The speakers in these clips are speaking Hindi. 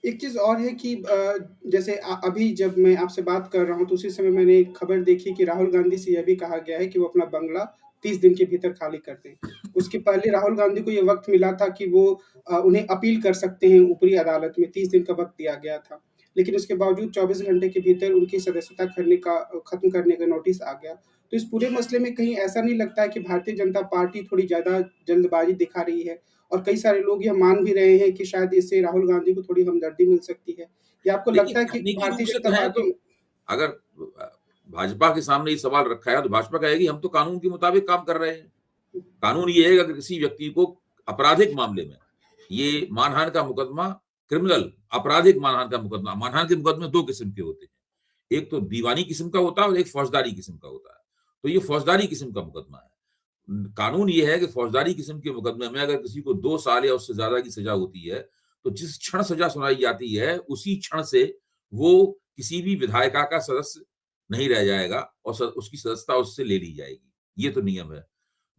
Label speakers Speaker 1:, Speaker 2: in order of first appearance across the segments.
Speaker 1: एक चीज़ और है कि जैसे अभी जब मैं आपसे बात कर रहा हूँ, तो उसी समय मैंने एक खबर देखी कि राहुल गांधी से यह भी कहा गया है कि वो अपना बंगला 30 दिन के भीतर खाली कर दें। उसके पहले राहुल गांधी को ये वक़्त मिला था कि वो उन्हें अपील कर सकते हैं ऊपरी अदालत में, 30 दिन का वक़्त दिया गया था। लेकिन उसके बावजूद 24 घंटे के भीतर उनकी सदस्यता खत्म करने का नोटिस आ गया। तो इस पूरे मसले में कहीं ऐसा नहीं लगता है कि भारतीय जनता पार्टी थोड़ी ज़्यादा जल्दबाज़ी दिखा रही है? और कई सारे लोग यह मान भी रहे हैं कि शायद इससे राहुल गांधी को थोड़ी हमदर्दी मिल सकती है। या आपको
Speaker 2: देखिए,
Speaker 1: लगता है कि
Speaker 2: तकनीकी रूप
Speaker 1: भारतीय
Speaker 2: से
Speaker 1: जनता
Speaker 2: कहें तो
Speaker 1: पार्टी
Speaker 2: अगर भाजपा के सामने ये सवाल रखा है तो भाजपा कहेगी हम तो कानून के मुताबिक काम कर रहे हैं। कानून ये है कि अगर किसी व्यक्ति को आपराधिक मामले में, ये मानहानि का मुकदमा, क्रिमिनल आपराधिक मानहानि का मुकदमा, मानहानि के मुकदमे 2 किस्म के होते हैं। एक तो दीवानी किस्म का होता है और एक फौजदारी किस्म का होता है। तो ये फौजदारी किस्म का मुकदमा है। कानून ये है कि फौजदारी किस्म के मुकदमे में अगर किसी को 2 साल या उससे ज्यादा की सजा होती है, तो जिस क्षण सजा सुनाई जाती है, उसी क्षण से वो किसी भी विधायिका का सदस्य नहीं रह जाएगा और उसकी सदस्यता उससे ले ली जाएगी। ये तो नियम है।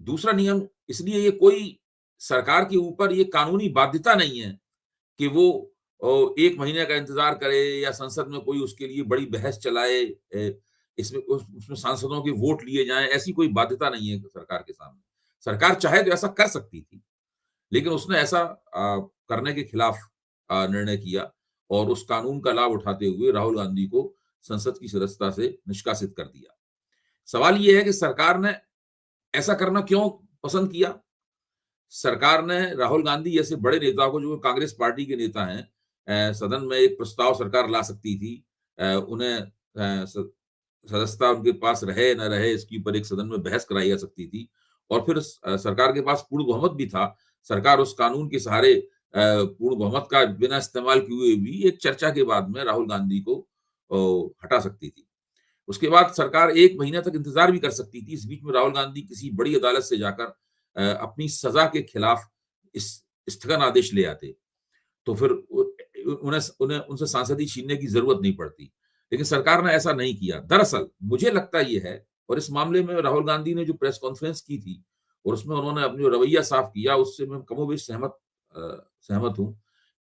Speaker 2: दूसरा नियम, इसलिए ये कोई सरकार के ऊपर ये कानूनी बाध्यता नहीं है कि वो 1 महीने का इंतजार करे या संसद में कोई उसके लिए बड़ी बहस चलाए, इसमें उसमें सांसदों के वोट लिए जाएँ, ऐसी कोई बाध्यता नहीं है सरकार के सामने। सरकार चाहे तो ऐसा कर सकती थी, लेकिन उसने ऐसा करने के खिलाफ निर्णय किया और उस कानून का लाभ उठाते हुए राहुल गांधी को संसद की सदस्यता से निष्कासित कर दिया। सवाल ये है कि सरकार ने ऐसा करना क्यों पसंद किया? सरकार ने राहुल गांधी जैसे बड़े नेता को, जो कांग्रेस पार्टी के नेता हैं, सदन में एक प्रस्ताव सरकार ला सकती थी। उन्हें सदस्यता उनके पास रहे न रहे इसके ऊपर एक सदन में बहस कराई जा सकती थी और फिर सरकार के पास पूर्ण बहुमत भी था। सरकार उस कानून के सहारे पूर्ण बहुमत का बिना इस्तेमाल किए हुए भी एक चर्चा के बाद में राहुल गांधी को हटा सकती थी। उसके बाद सरकार 1 महीने तक इंतजार भी कर सकती थी। इस बीच में राहुल गांधी किसी बड़ी अदालत से जाकर अपनी सजा के खिलाफ इस स्थगन आदेश ले आते, तो फिर उन्हें उन्हें उनसे सांसदी छीनने की जरूरत नहीं पड़ती। लेकिन सरकार ने ऐसा नहीं किया। दरअसल मुझे लगता ये है, और इस मामले में राहुल गांधी ने जो प्रेस कॉन्फ्रेंस की थी और उसमें उन्होंने अपनी जो रवैया साफ किया, उससे मैं कमोबेश सहमत हूं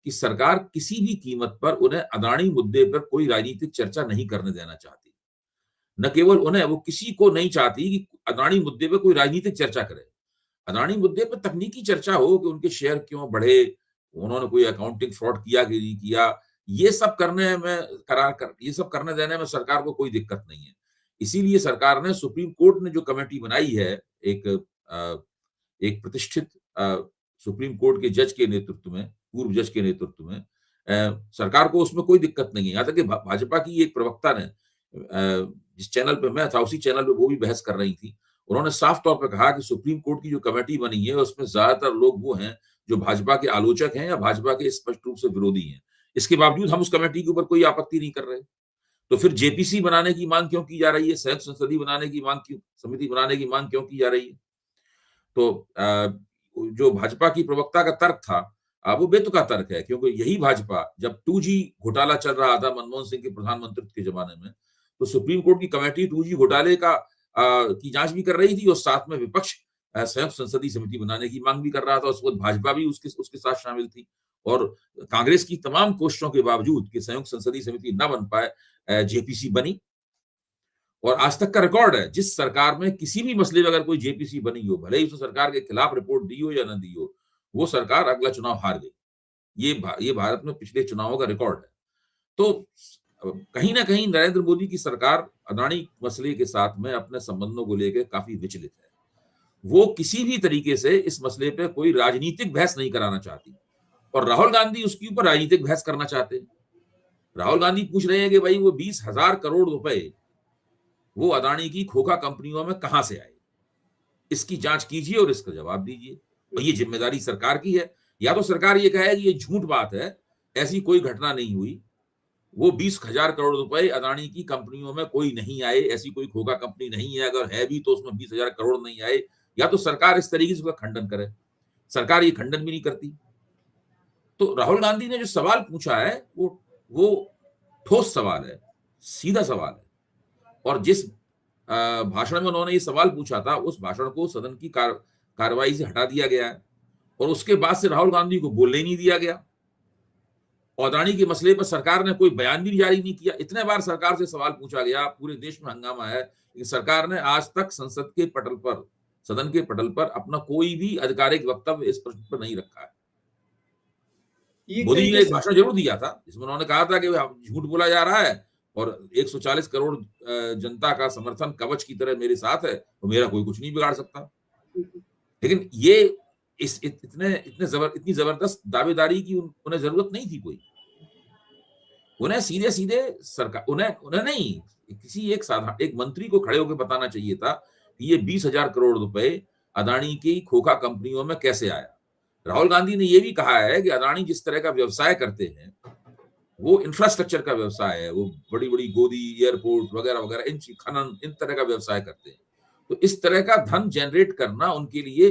Speaker 2: कि सरकार किसी भी कीमत पर उन्हें अदानी मुद्दे पर कोई राजनीतिक चर्चा नहीं करने देना चाहती। न केवल उन्हें, वो किसी को नहीं चाहती कि अदानी मुद्दे पे कोई राजनीतिक चर्चा करे। अदानी मुद्दे पे तकनीकी चर्चा हो कि उनके शेयर क्यों बढ़े, उन्होंने कोई अकाउंटिंग फ्रॉड किया कि नहीं किया, ये सब करने देने में सरकार को कोई दिक्कत नहीं है। इसीलिए सरकार ने, सुप्रीम कोर्ट ने जो कमेटी बनाई है, एक एक प्रतिष्ठित सुप्रीम कोर्ट के जज के नेतृत्व में, पूर्व जज के नेतृत्व में, सरकार को उसमें कोई दिक्कत नहीं है। यहाँ तक कि भाजपा की एक प्रवक्ता ने, जिस चैनल पे मैं था उसी चैनल पे वो भी बहस कर रही थी। उन्होंने साफ तौर पे कहा कि सुप्रीम कोर्ट की जो कमेटी बनी है उसमें ज्यादातर लोग वो हैं जो भाजपा के आलोचक हैं या भाजपा के स्पष्ट रूप से विरोधी हैं। इसके बावजूद हम उस कमेटी के ऊपर कोई आपत्ति नहीं कर रहे। तो फिर जेपीसी बनाने की मांग क्यों की जा रही है? संयुक्त संसदीय बनाने की मांग क्यों, समिति बनाने की मांग क्यों की जा रही है? तो जो भाजपा की प्रवक्ता का तर्क था, वो बेतुका तर्क है, क्योंकि यही भाजपा जब 2G घोटाला चल रहा था मनमोहन सिंह के प्रधानमंत्रित्व के जमाने में, तो सुप्रीम कोर्ट की कमेटी 2G घोटाले की जांच भी कर रही थी और साथ में विपक्ष संयुक्त संसदीय समिति बनाने की मांग भी कर रहा था। उस वक्त भाजपा भी उसके उसके साथ शामिल थी और कांग्रेस की तमाम कोशिशों के बावजूद कि संयुक्त संसदीय समिति न बन पाए, जेपीसी बनी। और आज तक का रिकॉर्ड है, जिस सरकार में किसी भी मसले में अगर कोई जेपीसी बनी हो, भले ही उस सरकार के खिलाफ रिपोर्ट दी हो या न दी हो, वो सरकार अगला चुनाव हार गई। ये भारत में पिछले चुनावों का रिकॉर्ड है। तो कहीं ना कहीं नरेंद्र मोदी की सरकार अदानी मसले के साथ में अपने संबंधों को लेकर काफी विचलित है। वो किसी भी तरीके से इस मसले पे कोई राजनीतिक बहस नहीं कराना चाहती और राहुल गांधी उसके ऊपर राजनीतिक बहस करना चाहते हैं। राहुल गांधी पूछ रहे हैं कि भाई वो 20,000 करोड़ रुपए वो अदानी की खोखा कंपनियों में कहां से आए, इसकी जांच कीजिए और इसका जवाब दीजिए। और ये जिम्मेदारी सरकार की है। या तो सरकार ये कहे कि ये झूठ बात है, ऐसी कोई घटना नहीं हुई, वो 20,000 करोड़ रुपए अदानी की कंपनियों में कोई नहीं आए, ऐसी कोई खोखा कंपनी नहीं है, अगर है भी तो उसमें 20,000 करोड़ नहीं आए। या तो सरकार इस तरीके से उसका खंडन करे। सरकार ये खंडन भी नहीं करती। तो राहुल गांधी ने जो सवाल पूछा है वो ठोस सवाल है, सीधा सवाल है। और जिस भाषण में उन्होंने ये सवाल पूछा था, उस भाषण को सदन की कार्रवाई से हटा दिया गया है और उसके बाद से राहुल गांधी को बोलने ही नहीं दिया गया। और अदानी के मसले पर सरकार ने कोई बयान भी जारी नहीं किया। इतने बार सरकार से सवाल पूछा गया, पूरे देश में हंगामा है कि सरकार ने आज तक संसद के पटल पर, सदन के पटल पर अपना कोई भी आधिकारिक वक्तव्य इस प्रश्न पर नहीं रखा है।
Speaker 1: ये
Speaker 2: मोदी जी ने
Speaker 1: तरीके
Speaker 2: एक
Speaker 1: से
Speaker 2: भाषण जरूर दिया था जिसमें उन्होंने कहा था कि झूठ बोला जा रहा है और 140 करोड़ जनता का समर्थन कवच की तरह मेरे साथ है, तो मेरा कोई कुछ नहीं बिगाड़ सकता। लेकिन ये इतनी जबरदस्त दावेदारी की उन्हें जरूरत नहीं थी कोई। उन्हें सीधे सीधे सरकार, उन्हें नहीं, किसी एक मंत्री को खड़े होकर बताना चाहिए था कि ये 20,000 करोड़ रुपए अदानी की खोखा कंपनियों में कैसे आया। राहुल गांधी ने यह भी कहा है कि अदानी जिस तरह का व्यवसाय करते हैं वो इंफ्रास्ट्रक्चर का व्यवसाय है, वो बड़ी बड़ी गोदी, एयरपोर्ट वगैरह वगैरह, खनन, इन तरह का व्यवसाय करते हैं। तो इस तरह का धन जनरेट करना उनके लिए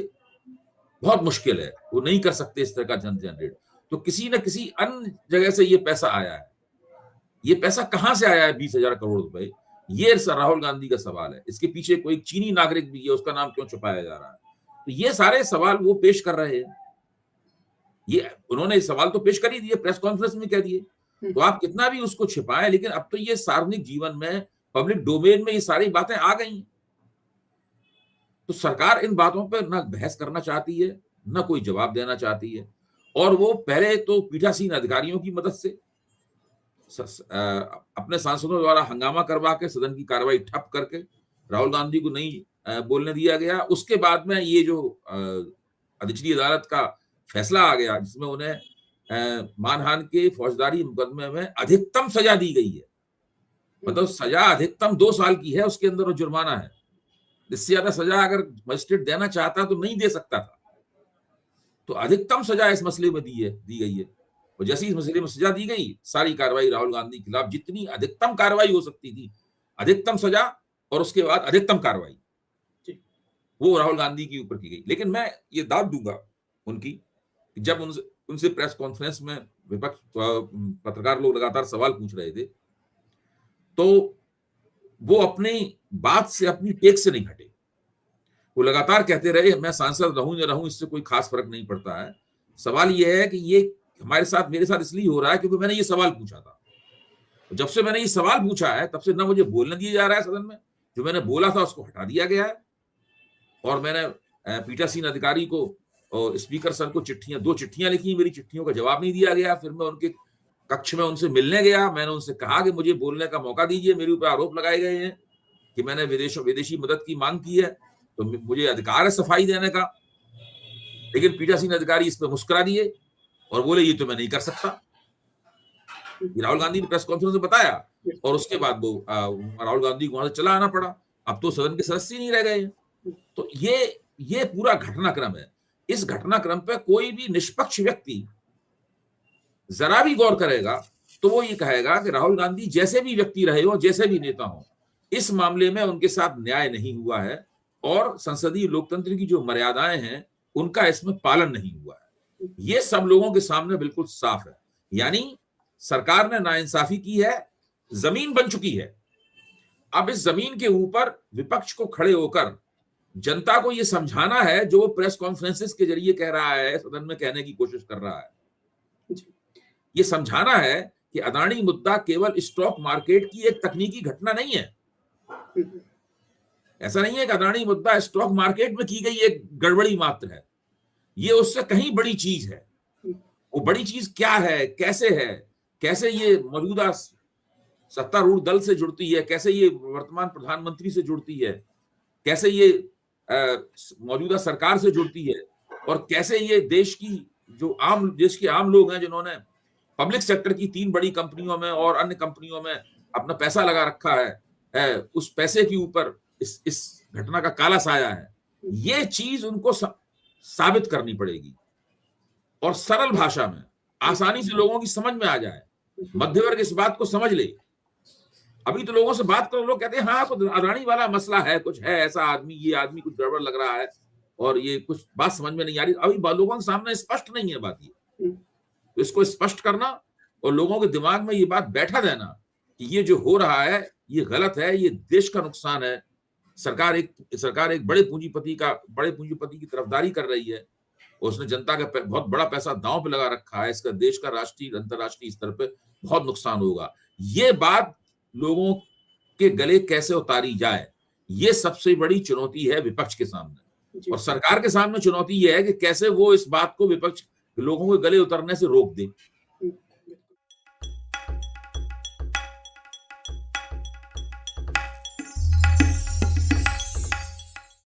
Speaker 2: बहुत मुश्किल है, वो नहीं कर सकते इस तरह का धन जनरेट। तो किसी न किसी अन्य जगह से ये पैसा आया है। ये पैसा कहां से आया है 20,000 करोड़ रुपए, ये राहुल गांधी का सवाल है। इसके पीछे कोई चीनी नागरिक भी है, उसका नाम क्यों छुपाया जा रहा है? तो ये सारे सवाल वो पेश कर रहे हैं। ये उन्होंने सवाल तो पेश कर ही दिए, प्रेस कॉन्फ्रेंस में कह दिए। तो आप कितना भी उसको छिपाएं, लेकिन अब तो ये सार्वजनिक जीवन में, पब्लिक डोमेन में ये सारी बातें आ गई। तो सरकार इन बातों पर ना बहस करना चाहती है, ना कोई जवाब देना चाहती है। और वो पहले तो पीठासीन अधिकारियों की मदद से अपने सांसदों द्वारा हंगामा करवा के सदन की कार्रवाई ठप करके राहुल गांधी को नहीं बोलने दिया गया। उसके बाद में ये जो निचली अदालत का फैसला आ गया जिसमें उन्हें मानहानि के फौजदारी मुकदमे में अधिकतम सजा दी गई है। मतलब सजा अधिकतम 2 साल की है, उसके अंदर वो जुर्माना है। इससे ज्यादा सजा अगर मजिस्ट्रेट देना चाहता तो नहीं दे सकता था। तो अधिकतम सजा इस मसले में दी गई है। और जैसे इस मसले में सजा दी गई, सारी कार्रवाई राहुल गांधी के खिलाफ, जितनी अधिकतम कार्रवाई हो सकती थी, अधिकतम सजा और उसके बाद अधिकतम कार्रवाई, वो राहुल गांधी के ऊपर की गई। लेकिन मैं ये दाद दूंगा उनकी, जब उनसे प्रेस कॉन्फ्रेंस में विपक्ष पत्रकार लोग लगातार सवाल पूछ रहे थे, तो वो अपनी बात से, अपनी टेक से नहीं हटे। वो लगातार कहते रहे मैं सांसद रहूं या रहूं, इससे कोई खास फर्क नहीं पड़ता है। सवाल ये है कि ये मेरे साथ इसलिए हो रहा है क्योंकि मैंने ये सवाल पूछा था। जब से मैंने ये सवाल पूछा है तब से ना मुझे बोलने दिया जा रहा है सदन में, जो मैंने बोला था उसको हटा दिया गया है। और मैंने पीठासीन अधिकारी को और स्पीकर सर को 2 चिट्ठियां लिखी, मेरी चिट्ठियों का जवाब नहीं दिया गया। फिर मैं उनके कक्ष में उनसे मिलने गया, मैंने उनसे कहा कि मुझे बोलने का मौका दीजिए। मेरे ऊपर आरोप लगाए गए हैं कि मैंने विदेशी मदद की मांग की है, तो मुझे अधिकार है सफाई देने का। लेकिन पीठासीन अधिकारी इस पर मुस्कुरा दिए और बोले ये तो मैं नहीं कर सकता। राहुल गांधी ने प्रेस कॉन्फ्रेंस में बताया और उसके बाद वो राहुल गांधी को वहां से चला आना पड़ा। अब तो सदन के सदस्य नहीं रह गए। तो ये पूरा घटनाक्रम है। इस घटनाक्रम पे कोई भी निष्पक्ष व्यक्ति जरा भी गौर करेगा तो वो ये कहेगा कि राहुल गांधी जैसे भी व्यक्ति रहे हो, जैसे भी नेता हो, इस मामले में उनके साथ न्याय नहीं हुआ है और संसदीय लोकतंत्र की जो मर्यादाएं हैं उनका इसमें पालन नहीं हुआ है। ये सब लोगों के सामने बिल्कुल साफ है। यानी सरकार ने नाइंसाफी की है, जमीन बन चुकी है। अब इस जमीन के ऊपर विपक्ष को खड़े होकर जनता को यह समझाना है, जो वो प्रेस कॉन्फ्रेंसेस के जरिए कह रहा है, सदन में कहने की कोशिश कर रहा है। ये समझाना है कि अदानी मुद्दा केवल स्टॉक मार्केट की एक तकनीकी घटना नहीं है। ऐसा नहीं है कि अदानी मुद्दा स्टॉक मार्केट में की गई एक गड़बड़ी मात्र है। ये उससे कहीं बड़ी चीज है। वो बड़ी चीज क्या है, कैसे ये मौजूदा सत्तारूढ़ दल से जुड़ती है, कैसे ये वर्तमान प्रधानमंत्री से जुड़ती है, कैसे ये मौजूदा सरकार से जुड़ती है, और कैसे ये देश के आम लोग हैं जिन्होंने पब्लिक सेक्टर की 3 बड़ी कंपनियों में और अन्य कंपनियों में अपना पैसा लगा रखा है, उस पैसे के ऊपर इस घटना का काला साया है। ये चीज उनको साबित करनी पड़ेगी और सरल भाषा में, आसानी से लोगों की समझ में आ जाए, मध्य वर्ग इस बात को समझ ले। अभी तो लोगों से बात करो, लोग कहते हैं हाँ कुछ अदानी वाला मसला है, कुछ है ऐसा आदमी, ये आदमी कुछ गड़बड़ लग रहा है और ये कुछ बात समझ में नहीं आ रही। अभी लोगों के सामने स्पष्ट नहीं है बात। ये तो इसको स्पष्ट करना और लोगों के दिमाग में ये बात बैठा देना कि ये जो हो रहा है ये गलत है, ये देश का नुकसान है। सरकार एक बड़े पूंजीपति की तरफदारी कर रही है उसने जनता का बहुत बड़ा पैसा दांव पे लगा रखा है, इसका देश का राष्ट्रीय अंतरराष्ट्रीय स्तर पे बहुत नुकसान होगा। ये बात लोगों के गले कैसे उतारी जाए, ये सबसे बड़ी चुनौती है विपक्ष के सामने।
Speaker 1: जी।
Speaker 2: और सरकार के सामने चुनौती ये है कि कैसे वो इस बात को विपक्ष लोगों के गले उतरने से रोक दे।